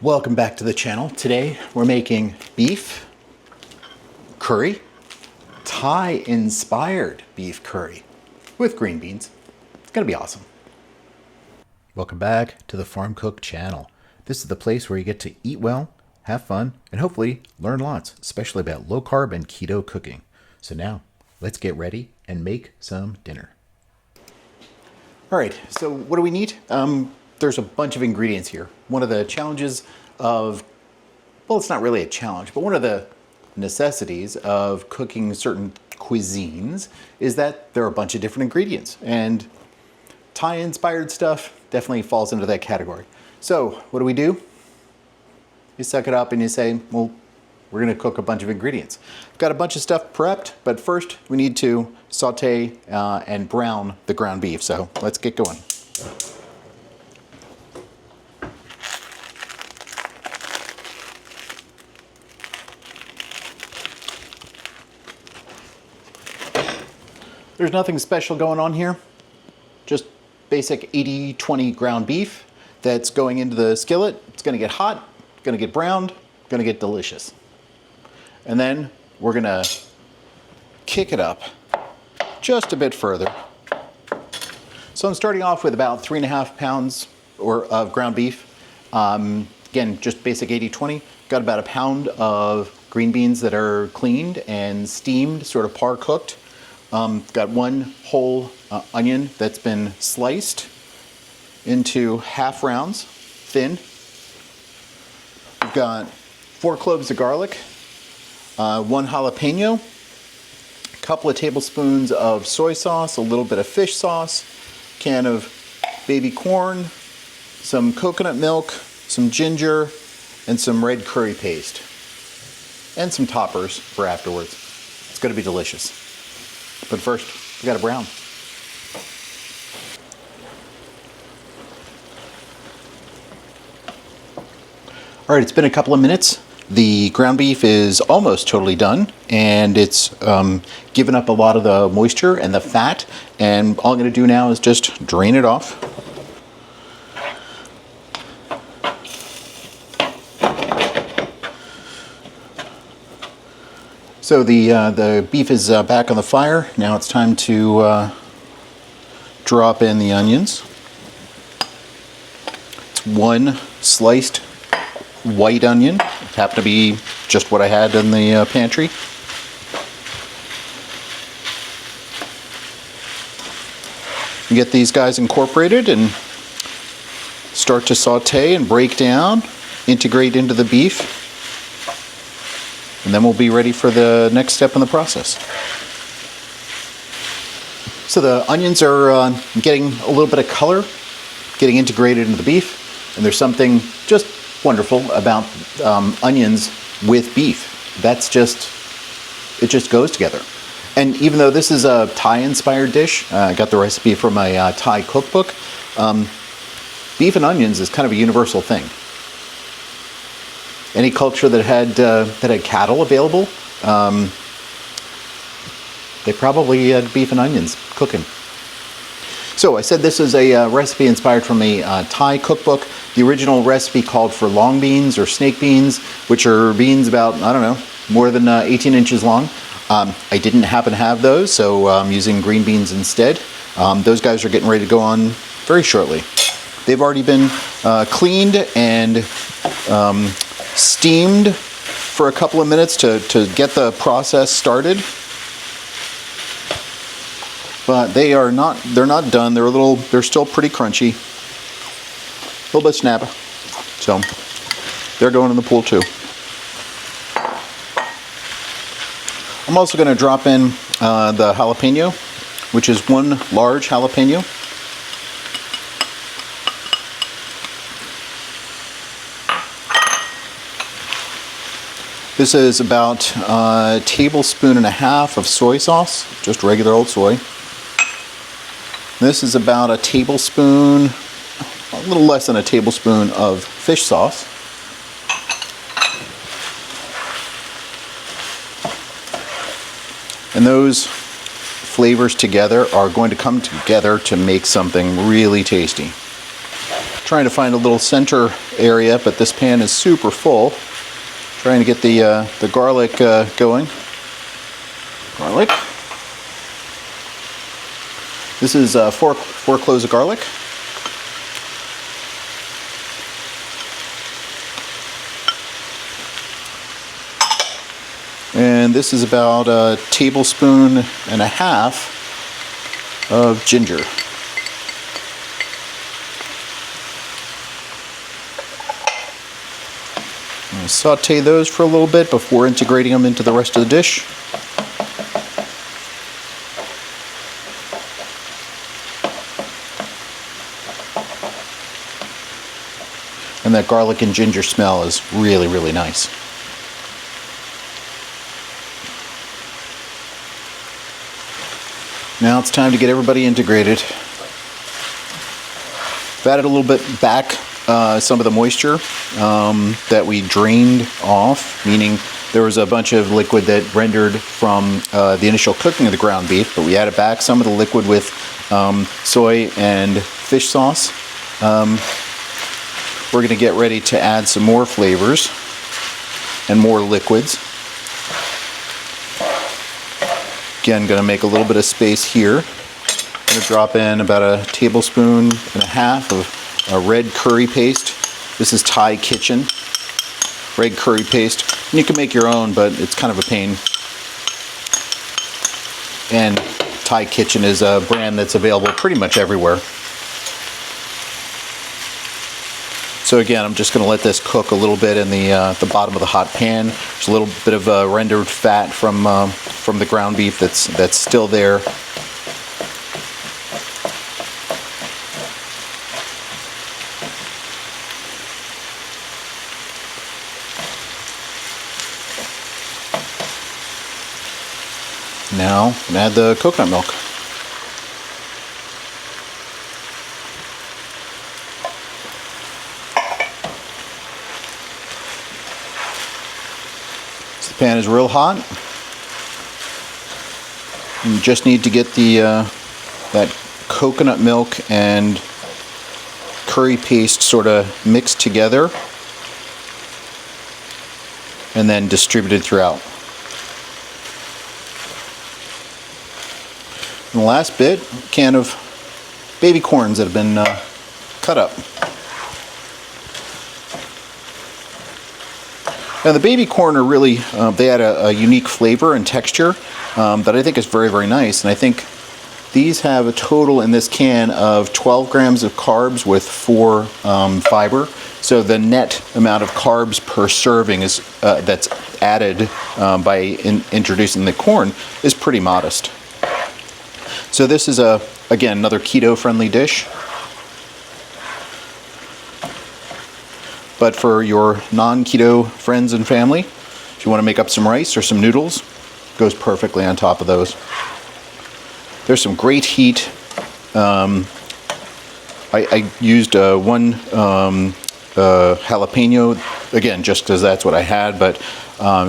Welcome back to the channel. Today we're making beef curry, Thai inspired beef curry with green beans. It's gonna be awesome. Welcome back to the Farm Cook channel. This is the place where you get to eat well, have fun, and hopefully learn lots, especially about low carb and keto cooking. So now let's get ready and make some dinner. All right, so what do we need? There's a bunch of ingredients here. One of the challenges of, well, it's not really a challenge, but one of the necessities of cooking certain cuisines is that there are a bunch of different ingredients, and Thai-inspired stuff definitely falls into that category. So what do? You suck it up and you say, well, we're gonna cook a bunch of ingredients. I've got a bunch of stuff prepped, but first we need to saute and brown the ground beef. So let's get going. There's nothing special going on here. Just basic 80-20 ground beef that's going into the skillet. It's gonna get hot, gonna get browned, gonna get delicious. And then we're gonna kick it up just a bit further. So I'm starting off with about 3.5 pounds of ground beef. Again, just basic 80-20. Got about a pound of green beans that are cleaned and steamed, sort of par cooked. Got one whole onion that's been sliced into half rounds, thin. We've got 4 cloves of garlic, 1 jalapeno, a couple of tablespoons of soy sauce, a little bit of fish sauce, can of baby corn, some coconut milk, some ginger, and some red curry paste, and some toppers for afterwards. It's going to be delicious. But first, we got to brown. All right, it's been a couple of minutes. The ground beef is almost totally done, and it's given up a lot of the moisture and the fat, and all I'm going to do now is just drain it off. So the beef is back on the fire. Now it's time to drop in the onions. It's 1 sliced white onion. It happened to be just what I had in the pantry. You get these guys incorporated and start to saute and break down, integrate into the beef. And then we'll be ready for the next step in the process. So the onions are getting a little bit of color, getting integrated into the beef, and there's something just wonderful about onions with beef. It just goes together. And even though this is a Thai-inspired dish, I got the recipe from my Thai cookbook, beef and onions is kind of a universal thing. Any culture that had cattle available, they probably had beef and onions cooking. So I said this is a recipe inspired from a Thai cookbook. The original recipe called for long beans or snake beans, which are beans about, I don't know, more than 18 inches long. I didn't happen to have those, so I'm using green beans instead. Those guys are getting ready to go on very shortly. They've already been cleaned and steamed for a couple of minutes to get the process started. But they're not done. They're still pretty crunchy. A little bit snap. So they're going in the pool too. I'm also going to drop in the jalapeno, which is 1 large jalapeno. This is about 1.5 tablespoons of soy sauce, just regular old soy. This is about 1 tablespoon, a little less than 1 tablespoon of fish sauce. And those flavors together are going to come together to make something really tasty. Trying to find a little center area, but this pan is super full. Trying to get the garlic going. Garlic. This is 4 cloves of garlic. And this is about a tablespoon and a half of ginger. I'm going to saute those for a little bit before integrating them into the rest of the dish. And that garlic and ginger smell is really, really nice. Now it's time to get everybody integrated. I've added a little bit back some of the moisture that we drained off, meaning there was a bunch of liquid that rendered from the initial cooking of the ground beef, but we added back some of the liquid with soy and fish sauce. We're going to get ready to add some more flavors and more liquids. Again, going to make a little bit of space here. I'm going to drop in about a tablespoon and a half of red curry paste. This is Thai Kitchen red curry paste. And you can make your own, but it's kind of a pain. And Thai Kitchen is a brand that's available pretty much everywhere. So again, I'm just going to let this cook a little bit in the bottom of the hot pan. There's a little bit of rendered fat from the ground beef that's still there. Now, I'm going to add the coconut milk. The pan is real hot. You just need to get that coconut milk and curry paste sort of mixed together and then distributed throughout. And the last bit, a can of baby corns that have been cut up. Now the baby corn are really, they add a unique flavor and texture that I think is very, very nice. And I think these have a total in this can of 12 grams of carbs with 4 fiber. So the net amount of carbs per serving is that's added by introducing the corn is pretty modest. So this is again, another keto-friendly dish. But for your non-keto friends and family, if you want to make up some rice or some noodles, it goes perfectly on top of those. There's some great heat. I used one jalapeno, again, just because that's what I had, but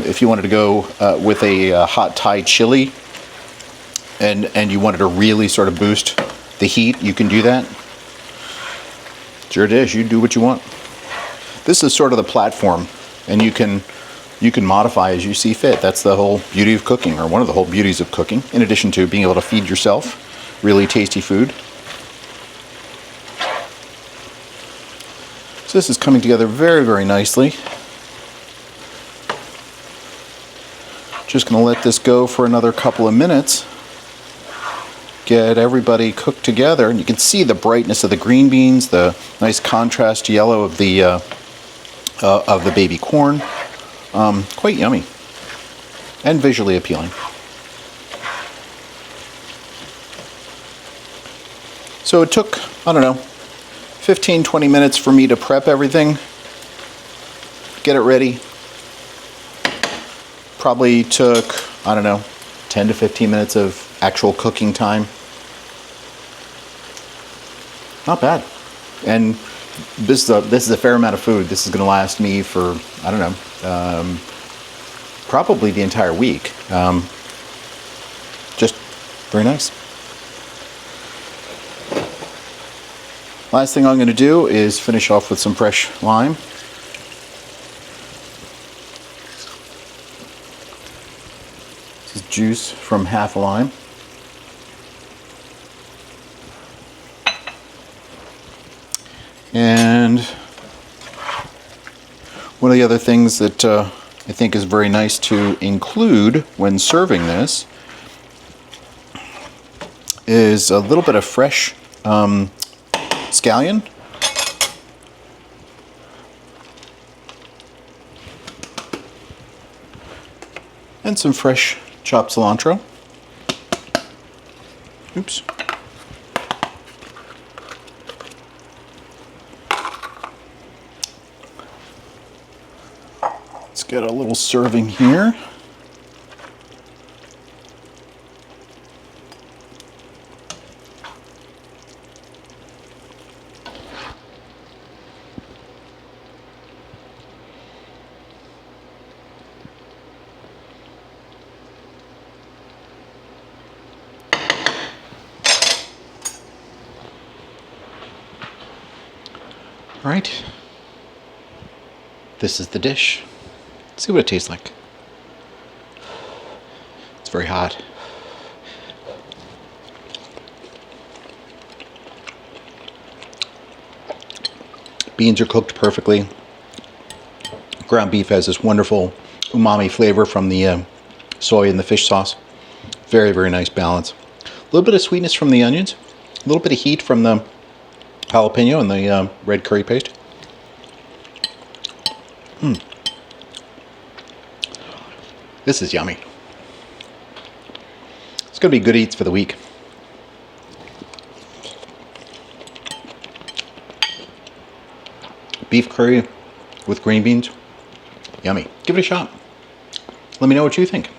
if you wanted to go with a hot Thai chili and you wanted to really sort of boost the heat, you can do that. It's your dish, you do what you want. This is sort of the platform, and you can modify as you see fit. That's the whole beauty of cooking, or one of the whole beauties of cooking, in addition to being able to feed yourself really tasty food. So this is coming together very, very nicely. Just going to let this go for another couple of minutes. Get everybody cooked together, and you can see the brightness of the green beans, the nice contrast yellow of the baby corn. Quite yummy and visually appealing. So it took, I don't know, 15-20 minutes for me to prep everything, get it ready. Probably took, I don't know, 10 to 15 minutes of actual cooking time. Not bad. And this is a fair amount of food. This is going to last me for, I don't know, probably the entire week. Just very nice. Last thing I'm going to do is finish off with some fresh lime. This is juice from half a lime. And one of the other things that I think is very nice to include when serving this is a little bit of fresh scallion. And some fresh chopped cilantro. Oops. Let's get a little serving here. All right, this is the dish. Let's see what it tastes like. It's very hot. Beans are cooked perfectly. Ground beef has this wonderful umami flavor from the soy and the fish sauce. Very, very nice balance. A little bit of sweetness from the onions. A little bit of heat from the jalapeno and the red curry paste. This is yummy. It's going to be good eats for the week. Beef curry with green beans. Yummy. Give it a shot. Let me know what you think.